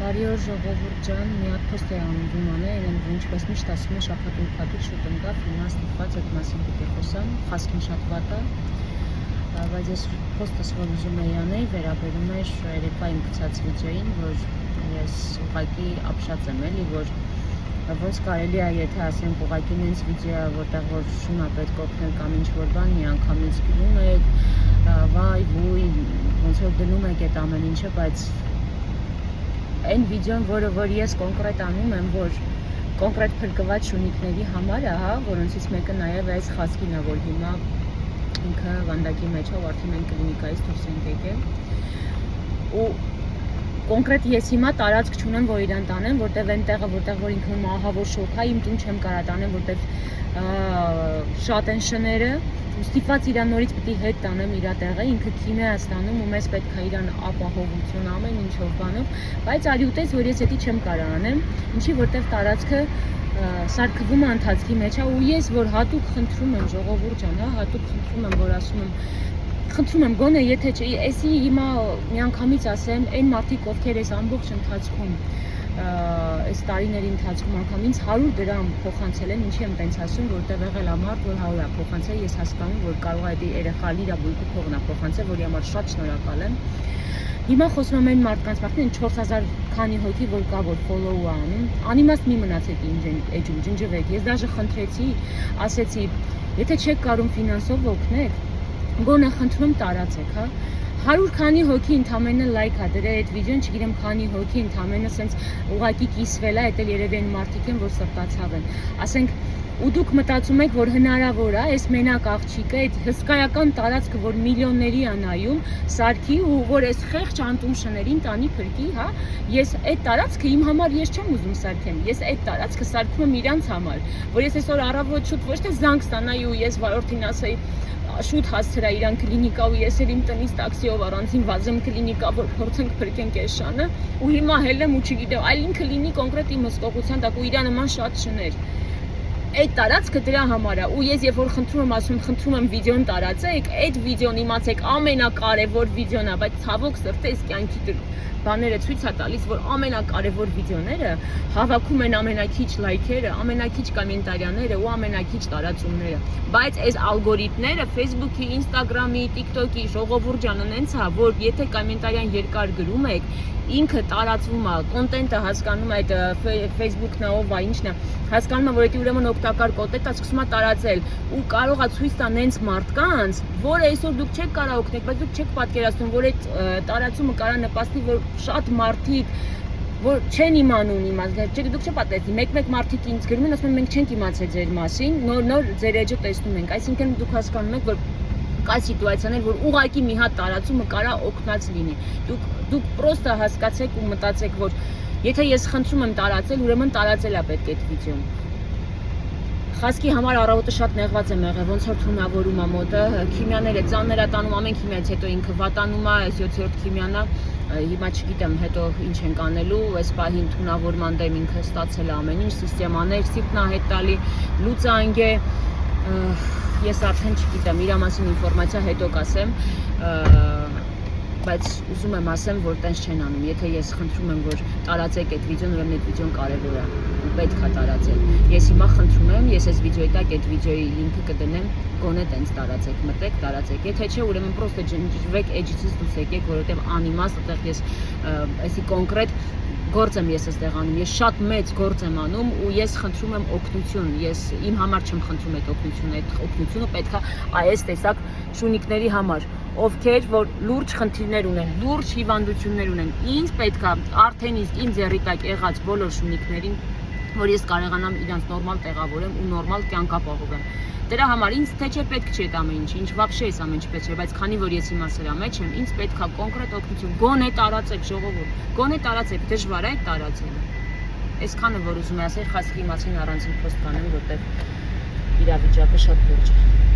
Բարի օր ժողովուրդ ջան, մի հատ post է անում անեն, ինչպես միշտ ասում են շաբաթ-ուրբաթ շուտ ընկավ, հիմա ստիպված այդ մասին պիտի խոսամ, խասքին շատ վատ է, բայց այս post-ը որ ուզում էի անել, վերաբերում էր երեկվա իմ գցած վիդեոին, որ ես ուղղակի ապշած եմ էլի, որ ոնց կարելի է, եթե ասենք ուղղակի նենց վիդեո է, որտեղ որ շունա պետք օգնել կամ ինչ-որ բան, մի անգամից գրում եք, վայ, վույ, ոնց որ դնում եք այդ ամեն ինչը, բայց այն վիդեոն, որ ես կոնկրետ անում եմ, որ կոնկրետ փրկված շունիկների համար է, հա, որոնցից մեկը նաև այս խասկին է, որ հիմա ինքը վանդակի մեջ է, ու արդեն մենք կլինիկայից դուրս ենք եկել, ու կոնկրետ ես հիմա տարածք չունեմ, որ իրան տանեմ, որտեղ այն տեղը, որտեղ որ ինքը մահավոր շոկ է, իմ տուն չեմ կարա տանեմ, որտեղ շատ են շները, ու ստիպված իրան նորից պիտի հետ տանեմ իր տեղը, ինքը քիմիա է ստանում ու մեզ պետք է իրան ապահովություն ամեն ինչով բանով, բայց արի ուտես, որ ես էդի չեմ կարա անեմ, ինչի որտեղ տարածքը սարքվում է ընթացքի մեջ, ու ես որ հատուկ խնդրում եմ ժողովուրդ ջան, հա, հատուկ խնդրում եմ, որ ասում եմ խնդրում եմ գոնե եթե չէ, էսի հիմա միանգամից ասեմ, այն մարդիկ ովքեր այս ամբողջ ընթացքում այս տարիների ընթացքում անգամից 100 դրամ փոխանցել են, ինչի եմ տենց ասում, որտեղ եղել է մարդ, որ 100 է փոխանցել, ես հասկանում, որ կարող է այդ երեխա լիրա բույկու փողն է փոխանցել, որի համար շատ շնորհակալ եմ։ Հիմա խոսում եմ այն մարդկանց մասին, 4000 քանի հոգի որ կա, որ follow-ը անում, անիմաստ մի մնացեք ինձ էջում, ջնջվեք։ Ես դաժե խնդրեցի, ասեցի, եթե չեք կարող ֆինանսով օգնել, գոնե խնդրում տարածեք, հա։ 100 քանի հոգի ընդամենը լայք ա դրել այդ վիդեոն, չգիտեմ քանի հոգի ընդամենը սենց ուղակի կիսվել է, դա երևի այն մարդիկ են, որ սրտացավ են։ Ասենք ու դուք մտածում եք, որ հնարավոր է, այս մենակ աղջիկը, այդ հսկայական տարածքը, որ միլիոնների է նայում, սարքի ու որ այս խեղճ անտուն շներին տանի փրկի, հա, ես այդ տարածքը իմ համար ես չեմ ուզում սարքեմ, ես այդ տարածքը սարքում եմ իրանց համար, որ ես այսօր առավոտ շուտ ոչ թե զանգ ստանայի ու ես վարորդին ասեի շուտ հասցրա իրան կլինիկա ու ես էլ իմ տնից տաքսիով առանցին վազեմ կլինիկա, որ փորձենք փրկենք այս շանը ու հիմա հելեմ ու չգիտեմ, այլ ինքը լինի կոնկրետ իմ հսկողության տակ ու իրա նման շատ շներ։ Այդ տարածքը դրա համար է ու ես երբ որ խնդրում եմ ասում խնդրում եմ վիդեոն տարածեք, այդ վիդեոն իմացեք ամենակարևոր վիդեոն է, բայց ցավոք սրտի այս կյանքի բաները ցույց է տալիս, որ ամենակարևոր վիդեոները հավաքում են ամենակիչ լայքերը, ամենակիչ կոմենտարիաները ու ամենակիչ տարածումները, բայց այս ալգորիթմները Facebook-ի, Instagram-ի, TikTok-ի ժողովուրդ ջան նենց է, որ եթե կոմենտարիան երկար գրում եք, ինքը տարածվում է, կոնտենտը հասկանում է, այդ Facebook-ն է, ով է, ինչն է, հասկանում է, որ դա ուրեմն օգտակար կոնտենտ է, սկսում է տարածել ու կարող է ցույց տալ նենց մարդկանց, որ այսօր դուք չեք կարող օգնել, բայց դուք չեք պատկերացնում, որ այդ տարածումը կարող նպաստի, որ շատ մարդիկ որ չեն իմանում իմաստ, դուք չեք պատկերացնում, մեկ-մեկ մարդիկ ինձ գրում են, ասում են մենք չենք իմացել ձեր մասին, նոր ձեր էջը տեսնում ենք, այսինքն դուք հասկանում եք, որ կա սիտուացիաներ, որ ուղղակի մի հատ տարածումը կարա օգնած լինի։ Դուք պրոստը հասկացեք ու մտածեք, որ եթե ես խնդրում եմ տարածել, ուրեմն տարածել է պետք այդ վիդեոն։ Խասկի համար առավոտը շատ նեղված եմ եղել, ոնց որ թունավորում է մոտը, քիմիաները ծանր է տանում, ամեն քիմիայից հետո ինքը վատանում է, այս 7-րդ քիմիան է, հիմա չգիտեմ հետո ինչ ենք անելու, այս պահին թունավորման դեմ ինքը ստացել է ամեն ինչ, սիստեմաներ, սիրտն է հետ տալի, լուծանք է, ես արդեն չգիտեմ, իր մասին ինֆորմացիա հետո կասեմ, բայց ուզում եմ ասեմ, որ տենց չեն անում, եթե ես խնդրում եմ, որ տարածեք այդ վիդեոն, ուրեմն այդ վիդեոն կարևոր է, պետք է տարածել, ես հիմա խնդրում եմ, ես այս վիդեոյի տակ այդ վիդեոյի լինքը կդնեմ, գոնե տենց տարածեք, մտեք, տարածեք, եթե չէ, ուրեմն պրոստը ջնջվեք, էջիցից դուրս եկեք, որովհետև անիմաստ, այդտեղ ես այսի կոնկրետ գործ եմ ես այստեղ անում, ես շատ մեծ գործ եմ անում ու ես խնդրում եմ օգնություն, ես իմ համար չեմ խնդրում այդ օգնությունը պետք է այս տեսակ շունիկների համար, ովքեր որ լուրջ խնդիրներ ունեն, լուրջ հիվանդություններ ունեն, ինձ պետք է արդեն իսկ իմ ձեռի տակ եղած բոլոր շունիկներին, որ ես կարողանամ իրանց նորմալ տեղավորեմ ու նորմալ կյանք ապահովեմ։ Դրա համար ինձ թե չէ պետք չէ այդ ամեն ինչ, ինչ վաբշե այս ամեն ինչ պետք չէ, բայց քանի որ ես հիմա սրա մեջ եմ, ինձ պետք է կոնկրետ օգնություն, գոնե տարածեք ժողովուրդ, գոնե տարածեք, դժվար է այդ տարածելը։ Այսքանը որ ուզում եմ ասել, խասկի մասին առանձին post կանեմ, որտեղ իրավիճակը շատ լուրջ է։